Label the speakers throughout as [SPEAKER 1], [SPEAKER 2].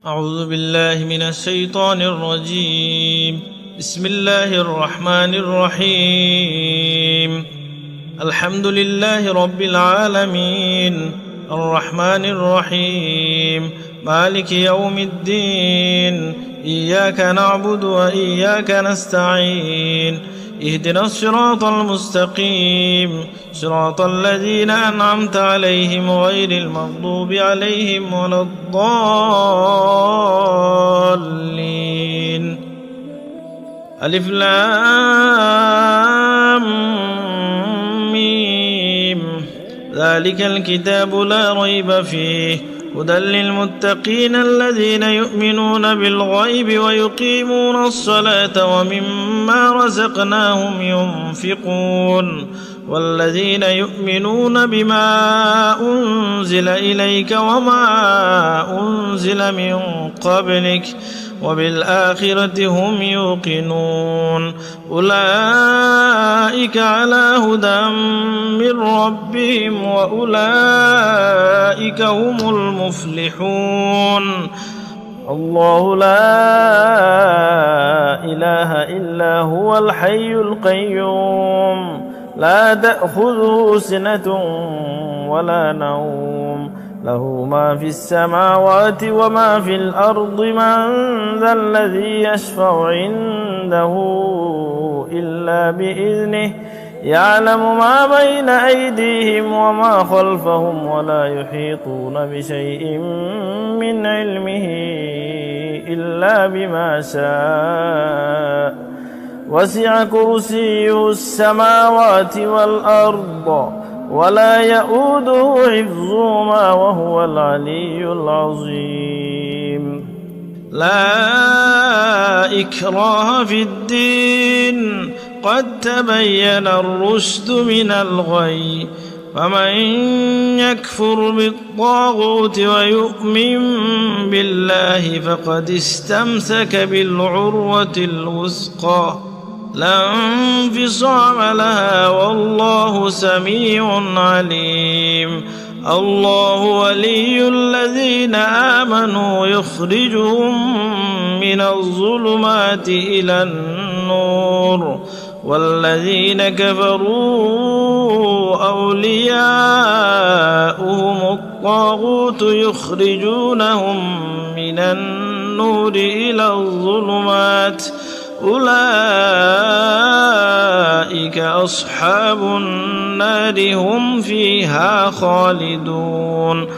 [SPEAKER 1] أعوذ بالله من الشيطان الرجيم. بسم الله الرحمن الرحيم. الحمد لله رب العالمين الرحمن الرحيم مالك يوم الدين. إياك نعبد وإياك نستعين. اهدنا الصراط المستقيم صراط الذين أنعمت عليهم غير المغضوب عليهم ولا الضالين. ألف لام ميم. ذلك الكتاب لا ريب فيه هدى للمتقين الذين يؤمنون بالغيب ويقيمون الصلاة ومما رزقناهم ينفقون والذين يؤمنون بما أنزل إليك وما أنزل من قبلك وبالآخرة هم يوقنون أولئك على هدى من ربهم وأولئك هم المفلحون. الله لا إله إلا هو الحي القيوم لا تأخذه سنة ولا نوم له ما في السماوات وما في الأرض من ذا الذي يشفع عنده إلا بإذنه يعلم ما بين أيديهم وما خلفهم ولا يحيطون بشيء من علمه إلا بما شاء وسع كرسيه السماوات والأرض ولا يؤوده حفظهما وهو العلي العظيم. لا إكراه في الدين قد تبين الرشد من الغي فمن يكفر بالطاغوت ويؤمن بالله فقد استمسك بالعروة الوثقى لا انفصام لها والله سميع عليم. الله ولي الذين آمنوا يخرجهم من الظلمات إلى النور والذين كفروا أولياؤهم الطاغوت يخرجونهم من النور إلى الظلمات أولئك أصحاب النار هم فيها خالدون.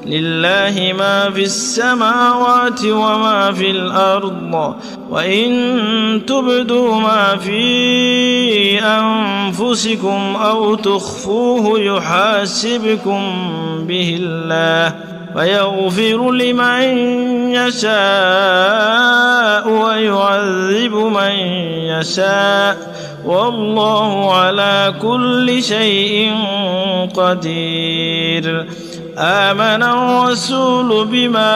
[SPEAKER 1] لله ما في السماوات وما في الأرض وإن تبدوا ما في أنفسكم أو تخفوه يحاسبكم به الله ويغفر لمن يشاء ويعذب من يشاء والله على كل شيء قدير. آمن الرسول بما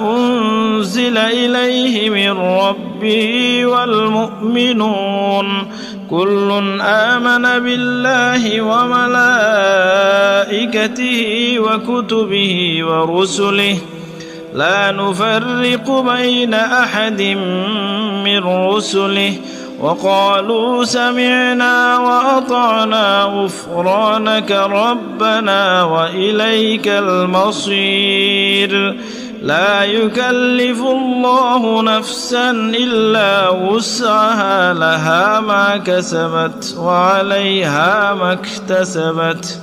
[SPEAKER 1] أنزل إليه من ربه والمؤمنون كل آمن بالله وملائكته وكتبه ورسله لا نفرق بين أحد من رسله وقالوا سمعنا وأطعنا غفرانك ربنا وإليك المصير. لا يكلف الله نفسا إلا وسعها لها ما كسبت وعليها ما اكتسبت.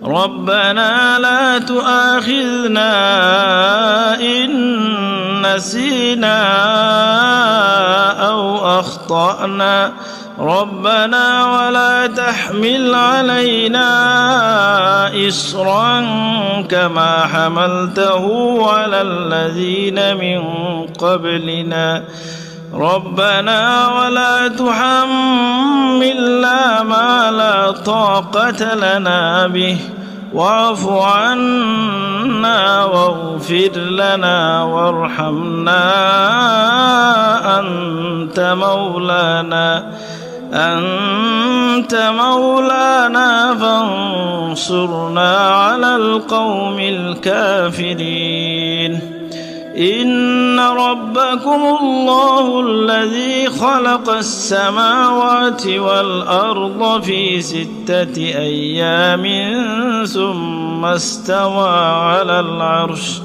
[SPEAKER 1] ربنا لا تؤاخذنا إن نسينا أو أخطأنا ربنا ولا تحمل علينا إصرا كما حملته على الذين من قبلنا ربنا ولا تحملنا ما لا طاقة لنا به واعف عنا واغفر لنا وارحمنا أنت مولانا أنت مولانا فانصرنا على القوم الكافرين إن ربكم الله الذي خلق السماوات والأرض في 6 أيام ثم استوى على العرش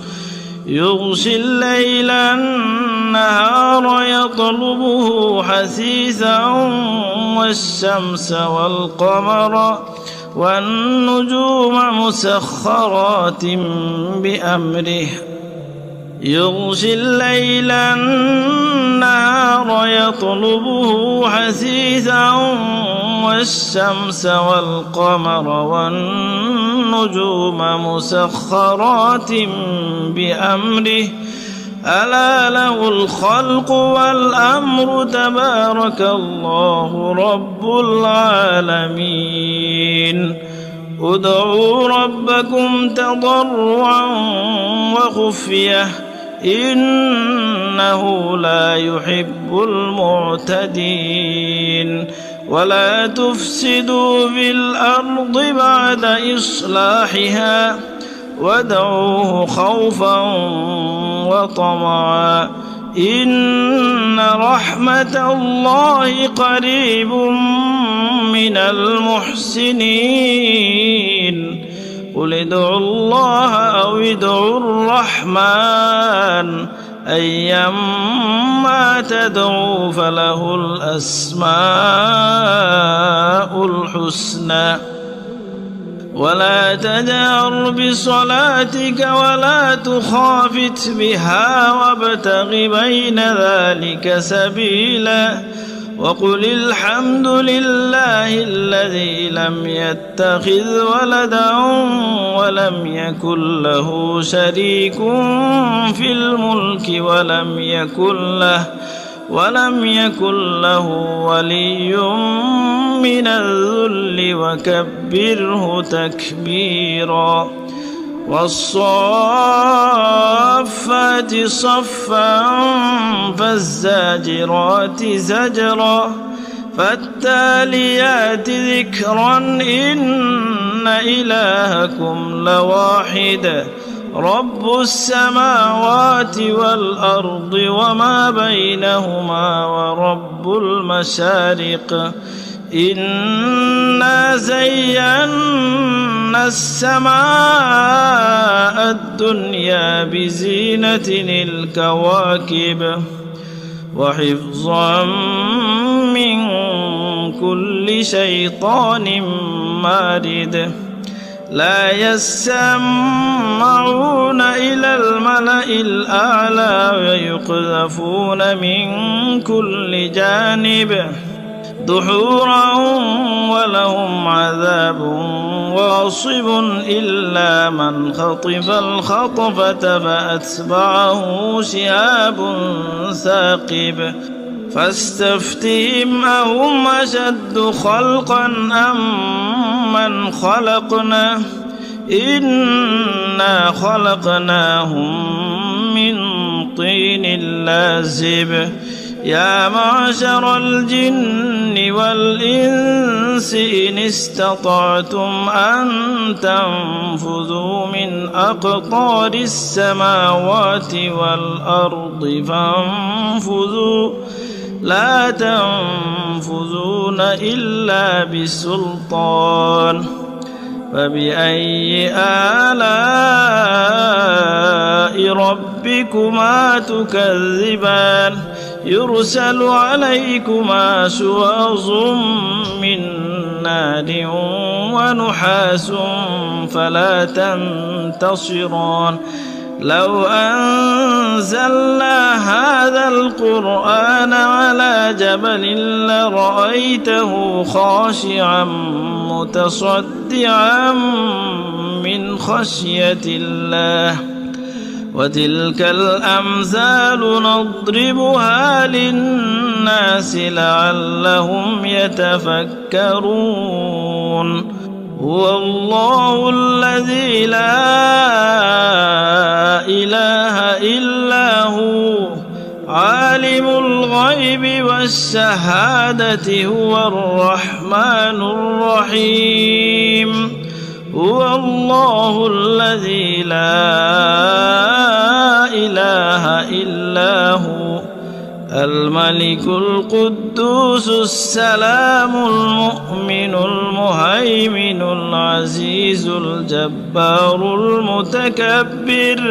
[SPEAKER 1] يغشي الليل النهار يطلبه حثيثا والشمس والقمر والنجوم مسخرات بأمره يغشي الليل النهار يطلبه حثيثا والشمس والقمر والنجوم مسخرات بأمره ألا له الخلق والأمر تبارك الله رب العالمين ادعوا ربكم تضرعا وخفية إنه لا يحب المعتدين ولا تفسدوا في الأرض بعد إصلاحها وادعوه خوفا وطمعا إن رحمة الله قريب من المحسنين قل ادعوا الله أو ادعوا الرحمن أيما تدعوا فله الأسماء الحسنى ولا تجهر بصلاتك ولا تخافت بها وابتغ بين ذلك سبيلا وقل الحمد لله الذي لم يتخذ ولدا ولم يكن له شريك في الملك ولم يكن له ولي من الذل وكبره تكبيرا والصافات صفا فالزاجرات زجرا فالتاليات ذكرا إن إلهكم لواحد رب السماوات والأرض وما بينهما ورب المشارق إنا زينا السماء الدنيا بزينة الكواكب وحفظا من كل شيطان مارد لا يسمعون إلى الملأ الأعلى ويقذفون من كل جانب دحورا ولهم عذاب واصب إلا من خطف الخطفة فأتبعه شهاب ثاقب فاستفتهم أهم أشد خلقا أم من خلقنا إنا خلقناهم من طين لازب يا معشر الجن والإنس إن استطعتم أن تنفذوا من أقطار السماوات والأرض فانفذوا لا تنفذون إلا بسلطان فبأي آلاء ربكما تكذبان يرسل عليكما شواظ من نار ونحاس فلا تنتصران لو أنزلنا هذا القرآن على جبل لرأيته خاشعا متصدعا من خشية الله وتلك الأمثال نضربها للناس لعلهم يتفكرون هو الله الذي لا إله إلا هو عالم الغيب الشهادة هو الرحمن الرحيم هو الله الذي لا إله إلا هو الملك القدوس السلام المؤمن المهيمن العزيز الجبار المتكبر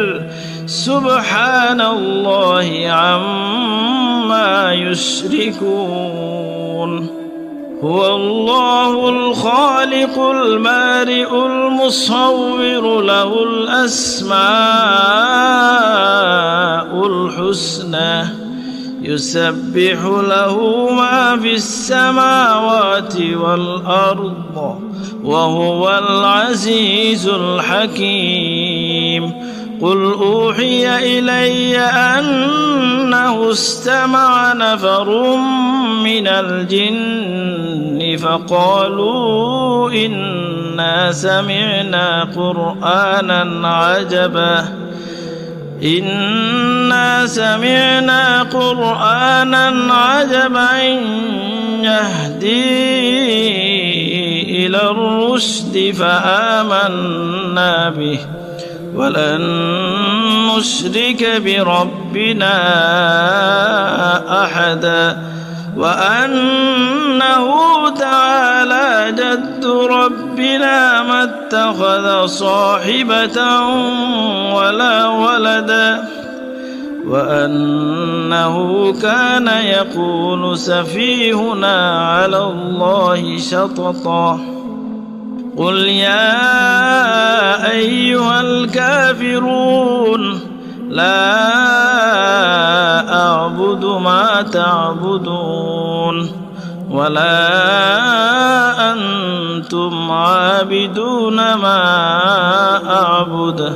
[SPEAKER 1] سبحان الله عما يشركون هو الله الخالق المارئ المصور له الأسماء الحسنى يسبح له ما في السماوات والأرض وهو العزيز الحكيم قل أوحي إلي أنه استمع نفر من الجن فقالوا إنا سمعنا قرآنا عجبا يهدي إلى الرشد فآمنا به ولن نشرك بربنا أحدا وأنه تعالى جد ربنا ما اتخذ صاحبة ولا ولدا وأنه كان يقول سفيهنا على الله شططا قل يا أيها الكافرون لا أعبد ما تعبدون ولا أنتم عابدون ما أعبد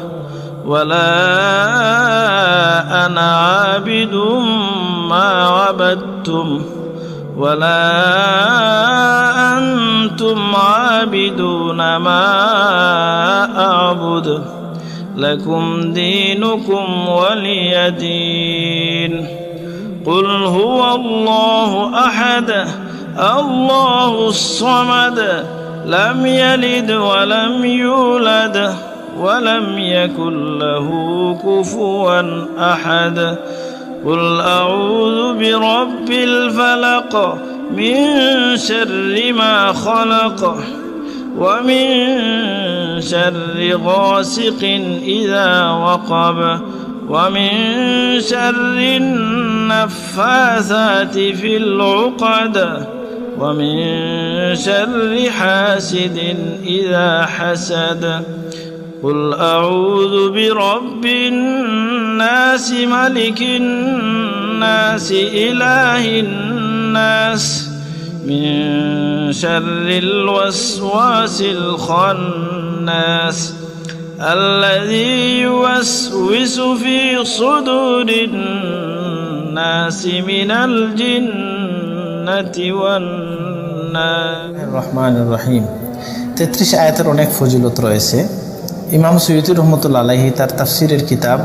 [SPEAKER 1] ولا أنا عابد ما عبدتم ولا أنتم عابدون ما أعبد لكم دينكم ولي دين قل هو الله أحد الله الصمد لم يلد ولم يولد ولم يكن له كفوا أحد قل أعوذ برب الفلق من شر ما خلق ومن شر غاسق إذا وقب ومن شر النفاثات في العقد ومن شر حاسد إذا حسد قل أعوذ برب الناس ملك الناس إله الناس من شر الوسواس الخناس الذي يوسوس في صدور الناس من الجنة والناس
[SPEAKER 2] الرحمن الرحيم 33 আয়াতের অনেক ফজিলত রয়েছে। ইমাম সুয়ুতী রহমতুল্লাহ আলাইহি তার তাফসিরের কিতাব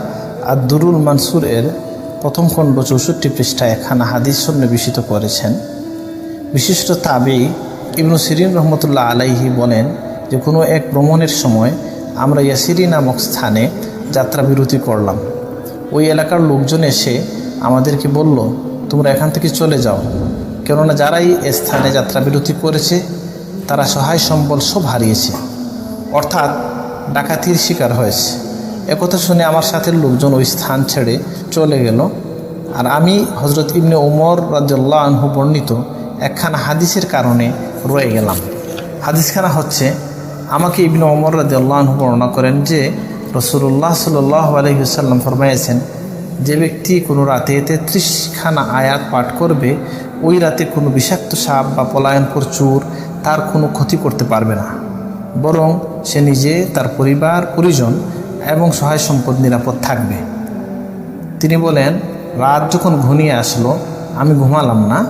[SPEAKER 2] আদ-দুরুল মানসুর এর প্রথম খণ্ড 64 পৃষ্ঠায় একখানা হাদিস সন্নিবেশিত করেছেন। বিশিষ্ট তাবী ইবনু সিরিন রহমতুল্লাহ আলাইহি বলেন যে কোনো এক ভ্রমণের সময় আমরা ইয়াসিরি নামক স্থানে যাত্রা বিরতি করলাম। ওই এলাকার লোকজন এসে আমাদেরকে বলল, তোমরা এখান থেকে চলে যাও, কেননা যারাই এ স্থানে যাত্রা বিরতি করেছে তারা সহায় সম্বল সব হারিয়েছে, অর্থাৎ ডাকাতির শিকার হয়েছে। একথা শুনে আমার সাথে লোকজন ওই স্থান ছেড়ে চলে গেল। আর আমি হযরত ইবনে ওমর রাদিয়াল্লাহু আনহু বর্ণিত একখানা হাদিসের কারণে রয়ে গেলাম। হাদিসখানা হচ্ছে, আমাকে ইবনে ওমর রাদিয়াল্লাহু আনহু বর্ণনা করেন যে রাসূলুল্লাহ সাল্লাল্লাহু আলাইহি ওয়াসাল্লাম ফরমায়েছেন, যে ব্যক্তি কোনো রাতে 33খানা আয়াত পাঠ করবে, ওই রাতে কোনো বিষাক্ত সাপ বা পলায়নকর চোর তার কোনো ক্ষতি করতে পারবে না, বরং সে নিজে, তার পরিবার পরিজন এবং সহায় সম্পদ নিরাপদ থাকবে। তিনি বলেন, রাত যখন ঘনিয়ে আসলো আমি ঘুমালাম না।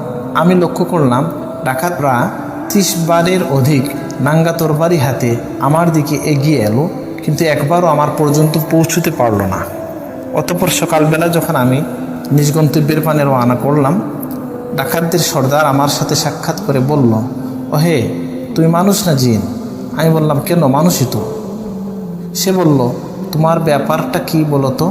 [SPEAKER 2] আমি লক্ষ্য করলাম ডাকাতরা 30 বারের অধিক নাঙ্গা তরবারি হাতে আমার দিকে এগিয়ে এলো, কিন্তু একবারও আমার পর্যন্ত পৌঁছতে পারল না। অতঃপর সকালবেলা যখন আমি নিজ গন্তব্যের পানে রওনা করলাম, ডাকাতদের সর্দার আমার সাথে সাক্ষাৎ করে বলল, ওহে তুমি মানুষ না জিন? আমি বললাম, কেন, মানুষই তো। সে বলল, তোমার ব্যাপারটা কি বলো তো?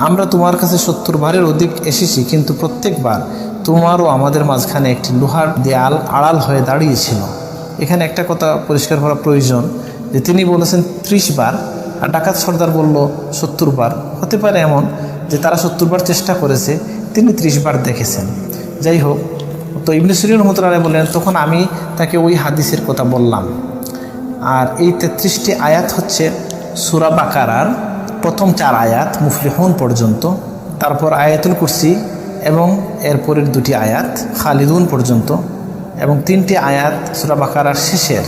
[SPEAKER 2] আমরা তোমার কাছে 70 বারের অধিক এসেছি, কিন্তু প্রত্যেকবার তোমারও আমাদের মাঝখানে একটি লোহার দেয়াল আড়াল হয়ে দাঁড়িয়েছিল। এখানে একটা কথা পরিষ্কার করা প্রয়োজন যে তিনি বলেছেন 30 বার, আর ডাকাত সর্দার বলল 70 বার। হতে পারে এমন যে তারা 70 বার চেষ্টা করেছে, তিনি 30 বার দেখেছেন। যাই হোক, তো ইবনে সিরিন রহমতুল্লাহ বললেন, তখন আমি তাকে ওই হাদিসের কথা বললাম। আর এই 33টি আয়াত হচ্ছে সূরা বাকারার প্রথম 4 আয়াত মুফলিহুন পর্যন্ত, তারপর আয়াতুল কুরসি এবং এরপরের 2টি আয়াত খালিদুন পর্যন্ত, এবং 3টি আয়াত সূরা বাকারার শেষের,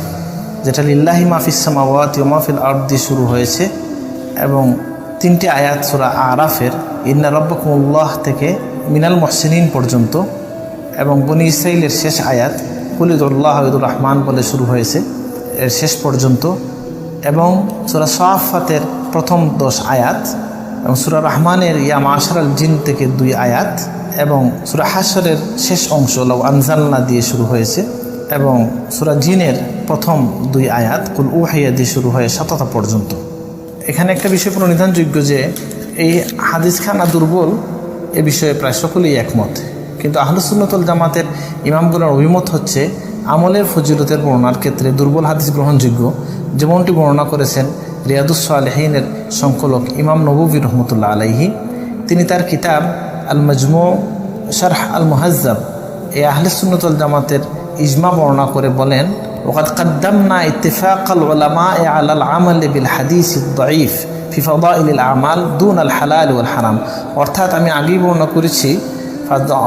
[SPEAKER 2] যেটা লিল্লাহি মা ফিস সামাওয়াতি ওয়া মা ফিল আরদি শুরু হয়েছে, এবং 3টি আয়াত সূরা আরাফের ইন্না রাব্বাকুমুল্লাহ থেকে মিনাল মুহসিনিন পর্যন্ত, এবং বনি ইসরাইলের শেষ আয়াত কুলিদুল্লাহ ওয়াদুর রহমান বলে শুরু হয়েছে এর শেষ পর্যন্ত, এবং সূরা সাফাতের প্রথম 10 আয়াত, এবং সূরা রহমানের ইয়া মাশারাল জিন থেকে 2 আয়াত, এবং সূরা হাশরের শেষ অংশ লাউ আনজালনা দিয়ে শুরু হয়েছে, এবং সূরা জিনের প্রথম 2 আয়াত কুল উহিয়া দিয়ে শুরু হয়ে 77 পর্যন্ত। এখানে একটা বিষয় প্রণিধানযোগ্য যে এই হাদিসখানা দুর্বল এ বিষয়ে প্রায় সকলেই একমত, কিন্তু আহলুস সুন্নাত ওয়াল জামাতের ইমামগুলোর অভিমত হচ্ছে আমলের ফজিলতের বর্ণনার ক্ষেত্রে দুর্বল হাদিস গ্রহণযোগ্য, যেমনটি বর্ণনা করেছেন রিয়াদুস সালেহীনের সংকলক ইমাম নববী রহমতুল্লাহ আলাইহি। তিনি তার কিতাব আল মাজমু শারহ আল মুহাজ্জাব এই আহলুস সুন্নাত ওয়াল জামাতের ইজমা বর্ণনা করে বলেন, ওয়াকাদ কাদ্দামনা ইত্তিফাকাল উলামায়ে আলাল আমালি বিল হাদিসিদ দাঈফ ফি ফাদাইলিল আমাল দুনাল হালাল ওয়াল হারাম। অর্থাৎ আমি আগেই বর্ণনা করেছি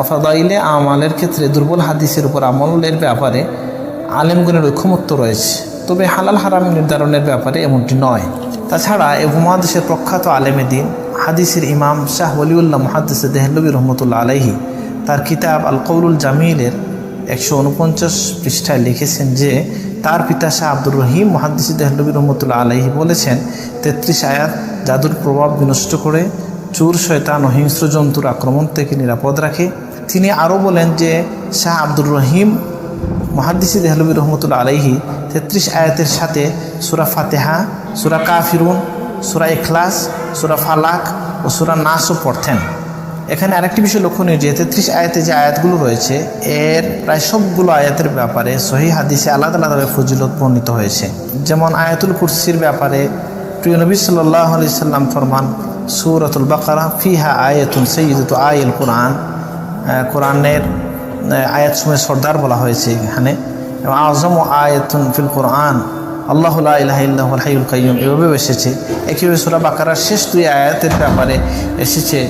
[SPEAKER 2] ফাদাইলে আমালের ক্ষেত্রে দুর্বল হাদিসের উপর আমলের ব্যাপারে আলেমগণের ঐকমত্য রয়েছে, তবে হালাল হারাম নির্ধারণের ব্যাপারে এমনটি নয়। তাছাড়া এই উপমহাদেশের প্রখ্যাত আলেমে দিন হাদিসের ইমাম শাহ ওলিউল্লাহ মুহাদ্দিস দেহলভী রহমতুল্লাহ আলাইহি তার কিতাব আল কৌলুল জামিলের 149 পৃষ্ঠায় লিখেছেন যে তার পিতা শাহ আব্দুর রহিম মুহাদ্দিস দেহলভী রহমতুল্লাহ আলাইহি বলেছেন 33 আয়াত জাদুর প্রভাব বিনষ্ট করে, চোর শয়তান ও হিংস্র জন্তুর আক্রমণ থেকে নিরাপদ রাখে। তিনি আরও বলেন যে শাহ আব্দুর রহিম মুহাদ্দিস দেহলভী রহমতুল্লাহ আলাইহি 33 আয়াতের সাথে সূরা ফাতিহা, সূরা কাফিরুন, সূরা ইখলাস, সূরা ফালাক ও সূরা নাসও পড়তেন। এখানে আরেকটি বিষয় লক্ষণীয় যে 33 আয়াতে যে আয়াতগুলো রয়েছে এর প্রায় সবগুলো আয়াতের ব্যাপারে সহিহ হাদিসে আলাদা আলাদাভাবে ফজিলত বর্ণিত হয়েছে। যেমন আয়াতুল কুরসির ব্যাপারে প্রিয় নবী সাল্লাল্লাহু আলাইহি সাল্লাম ফরমান, সূরাতুল বাকারা ফিহা আয়াতুন সাইয়্যিদাতু আয়াল কুরআন, কোরআনের আয়াতসমূহের সর্দার বলা হয়েছে এখানে, এবং আযমু আয়াতুন ফিল কুরআন আল্লাহু লা ইলাহা ইল্লাহুল হাইয়ুল কাইয়্যুম এভাবেও এসেছে। একইভাবে সূরা বাকারার শেষ 2 আয়াতের ব্যাপারে এসেছে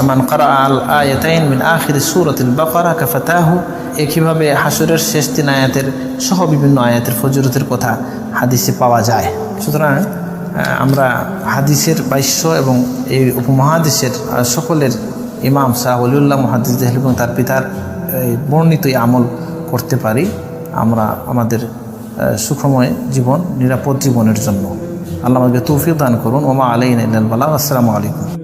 [SPEAKER 2] মান ক্বারা আল আয়াতাইন মিন আখির সূরাতিল বাকারা কাফাতাহু। একইভাবে হাশরের শেষ 3 আয়াতের সহ বিভিন্ন আয়াতের ফজিলতের কথা হাদিসে পাওয়া যায়। সুতরাং আমরা হাদিসের ভাষ্য এবং এই উপমহাদেশের সকলের ইমাম শাহ ওলিউল্লাহ মুহাদ্দিস দেহলভী এবং তার পিতার বর্ণিত আমল করতে পারি আমরা আমাদের সুখময় জীবন, নিরাপদ জীবনের জন্য। আল্লাহ আমাকে তৌফিক দান করুন। ওমা আলাইনা ইল্লাল বালাগ। আসসালামু আলাইকুম।